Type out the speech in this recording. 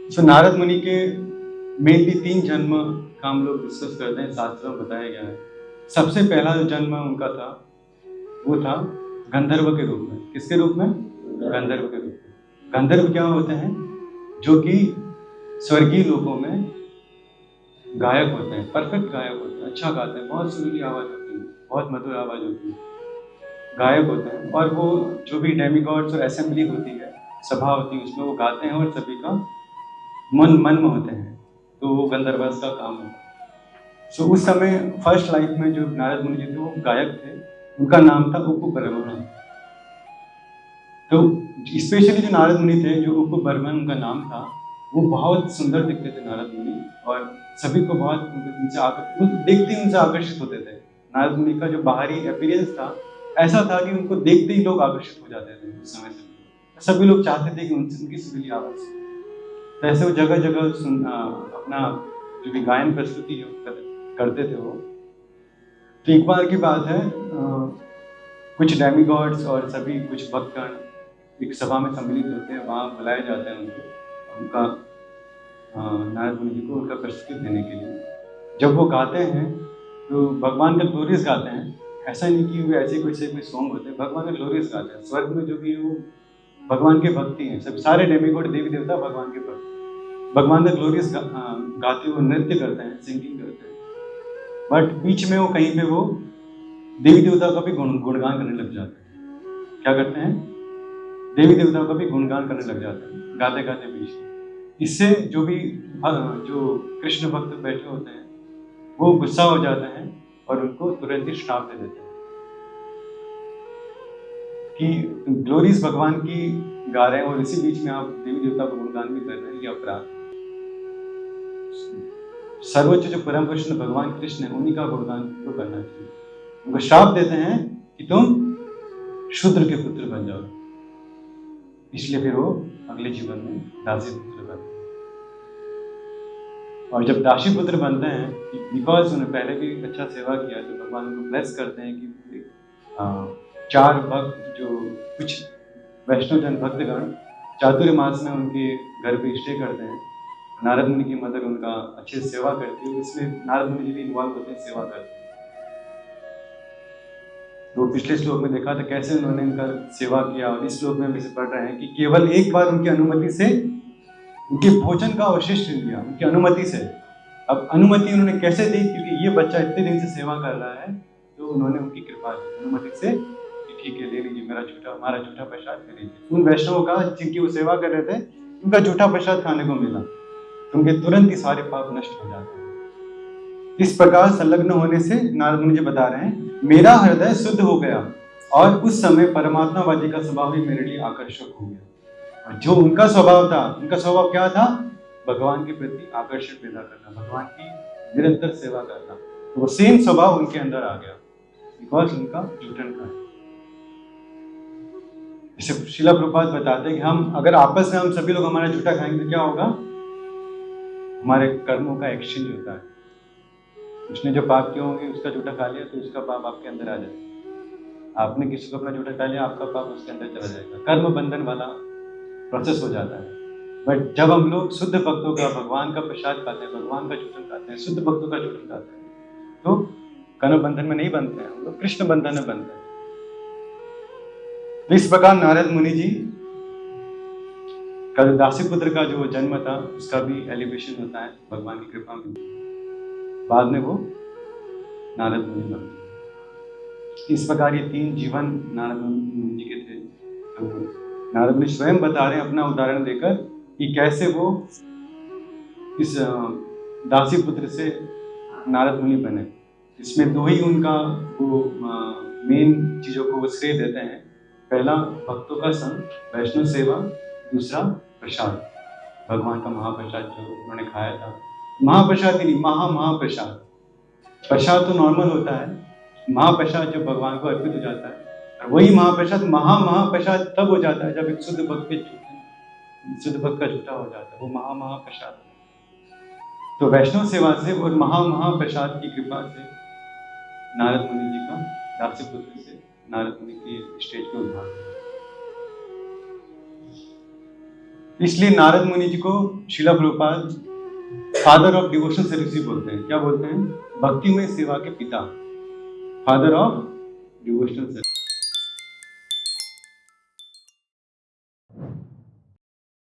सो नारद मुनि के मेनली 3 जन्म का हम लोग डिस्कस करते हैं, शास्त्रों में बताया गया है। सबसे पहला जो जन्म उनका था वो था गंधर्व के रूप में। किसके रूप में? गंधर्व के रूप में। गंधर्व क्या होते हैं? जो कि स्वर्गीय लोकों में गायक होते हैं, परफेक्ट गायक होते हैं, अच्छा गाते हैं, बहुत सुरीली आवाज होती है, बहुत मधुर आवाज होती है, गायक होते हैं। और वो जो भी डेमिगॉड्स और असेंबली होती है, सभा होती है, उसमें वो गाते हैं और सभी का मन में होते हैं। तो वो गंधर्वस का काम होता है। सो उस समय फर्स्ट लाइफ में जो नारद मुनि जी थे वो गायक थे। उनका नाम था उपबर्मण। तो स्पेशली जो नारद मुनि थे, जो उपबर्मण उनका नाम था, वो बहुत सुंदर दिखते थे नारद मुनि, और सभी को बहुत देखते ही उनसे आकर्षित होते थे। नारद मुनि का जो बाहरी अपीयरेंस था ऐसा था कि उनको देखते ही लोग आकर्षित हो जाते थे। उस समय से सभी लोग चाहते थे कि उनकी सुरीली आवाज सुने। तो ऐसे वो जगह जगह अपना जो भी गायन प्रस्तुति करते थे वो। तो एक बार की बात है, कुछ डेमिगॉड्स और सभी कुछ भक्तगण एक सभा में सम्मिलित होते हैं, वहाँ बुलाए जाते हैं उनको, उनका नारद मुनि जी को उनका प्रस्तुति देने के लिए। जब वो गाते हैं तो भगवान का ग्लोरियस गाते हैं। ऐसा नहीं कि वो ऐसे कोई सॉन्ग होते हैं, भगवान का ग्लोरियस गाते हैं। स्वर्ग में जो भी वो भगवान के भक्ति हैं, सब सारे डेमिगॉड देवी देवता भगवान के भक्त, भगवान का ग्लोरियस गाते हुए नृत्य करते हैं, सिंगिंग करते हैं। बट बीच में वो कहीं पे वो देवी देवता का भी गुणगान करने लग जाते हैं। क्या करते हैं? देवी देवताओं का भी गुणगान करने लग जाते हैं गाते गाते बीच में। इससे जो भी जो कृष्ण भक्त बैठे होते हैं वो गुस्सा हो जाते हैं और उनको तुरंत ही श्राप दे देते हैं कि ग्लोरीज भगवान की गा रहे हैं और इसी बीच में आप देवी देवता का गुणगान भी कर रहे हैं, ये अपराध। सर्वोच्च जो परम कृष्ण भगवान कृष्ण है, उन्हीं का गुणगान तो करना चाहिए। उनको श्राप देते हैं कि तुम शूद्र के पुत्र बन जाओ। इसलिए फिर वो अगले जीवन में दासी पुत्र बनते हैं। और जब दासी पुत्र बनते हैं, बिकॉज उन्हें पहले भी अच्छा सेवा किया, तो भगवान उनको ब्लेस करते हैं कि 4 भक्त, जो कुछ वैष्णव जन भक्तगण चातुर्मास में उनके घर पे स्टे करते हैं। नारद मुनि की मदर उनका अच्छे से सेवा करती है, इसमें नारद मुनि जी भी इन्वॉल्व होते हैं, सेवा करते हैं। तो पिछले श्लोक में देखा था कैसे उन्होंने उनका सेवा किया, और इस श्लोक में भी से पढ़ रहे हैं कि केवल एक बार उनकी अनुमति से उनके भोजन का अवशिष्ट लिया, उनकी अनुमति से। अब अनुमति उन्होंने कैसे दी? क्योंकि ये बच्चा इतने दिन से सेवा कर रहा है, तो उन्होंने उनकी कृपा दी अनुमति से कि ठीक है, ले लीजिए, हमारा झूठा प्रसाद ले लीजिए। उन वैष्णवों का जिनकी वो सेवा कर रहे थे, उनका झूठा प्रसाद खाने को मिला, तो उनके तुरंत ही सारे पाप नष्ट हो जाते हैं। इस प्रकार संलग्न होने से नारद मुनि जी बता रहे हैं, मेरा हृदय शुद्ध हो गया और उस समय परमात्मावादी का स्वभाव ही मेरे लिए आकर्षक हो गया। और जो उनका स्वभाव था, उनका स्वभाव क्या था? भगवान के प्रति आकर्षण पैदा करना, भगवान की निरंतर सेवा करना। तो वो सेम स्वभाव उनके अंदर आ गया, बिकॉज उनका जूठन का है। जैसे शिला प्रभुपाद बताते हैं कि हम अगर आपस में हम सभी लोग हमारा जूठा खाएंगे तो क्या होगा? हमारे कर्मों का एक्सचेंज होता है। उसने जो पाप किए होंगे उसका जूठा खा लिया तो उसका पाप आपके अंदर आ जाएगा। आपने किसी को अपना जूठा खा लिया, आपका पाप उसके अंदर चला जाएगा। कर्म बंधन वाला प्रोसेस हो जाता है। बट जब हम लोग शुद्ध भक्तों का, भगवान का प्रसाद खाते हैं, भगवान का जूठन खाते हैं, शुद्ध भक्तों का जूठन खाते हैं, तो कर्म बंधन में नहीं बनते हैं, हम लोग कृष्ण बंधन में बनते हैं। तो इस प्रकार नारद मुनि जी का दासी पुत्र का जो जन्म था उसका भी एलिवेशन होता है भगवान की कृपा में। बाद में वो नारद मुनि बनते हैं। इस प्रकार ये 3 जीवन नारद मुनि जी के थे। तो नारद मुनि स्वयं बता रहे हैं अपना उदाहरण देकर कि कैसे वो इस दासी पुत्र से नारद मुनि बने। इसमें 2 ही उनका वो मेन चीजों को वो श्रेय देते हैं। पहला भक्तों का संग, वैष्णव सेवा, दूसरा प्रसाद, भगवान का महाप्रसाद जो उन्होंने खाया था। महाप्रसाद ही नहीं, महाप्रसाद। प्रसाद तो नॉर्मल होता है, महाप्रसाद जो भगवान को अर्पित हो जाता है, और वही महाप्रसाद महाप्रसाद तब हो जाता है जब एक शुद्ध भक्त का झूठा हो जाता है, वो महाप्रसाद। तो वैष्णव सेवा से और महाप्रसाद की कृपा से नारद मुनि जी का दास्य पुत्र से नारद मुनि की स्टेज पे उद्धार हुआ। इसलिए नारद मुनि जी को Shrila Prabhupad father of devotional service बोलते हैं। क्या बोलते हैं? भक्तिमय सेवा के पिता, फादर ऑफ डिवोशनल सर्विस।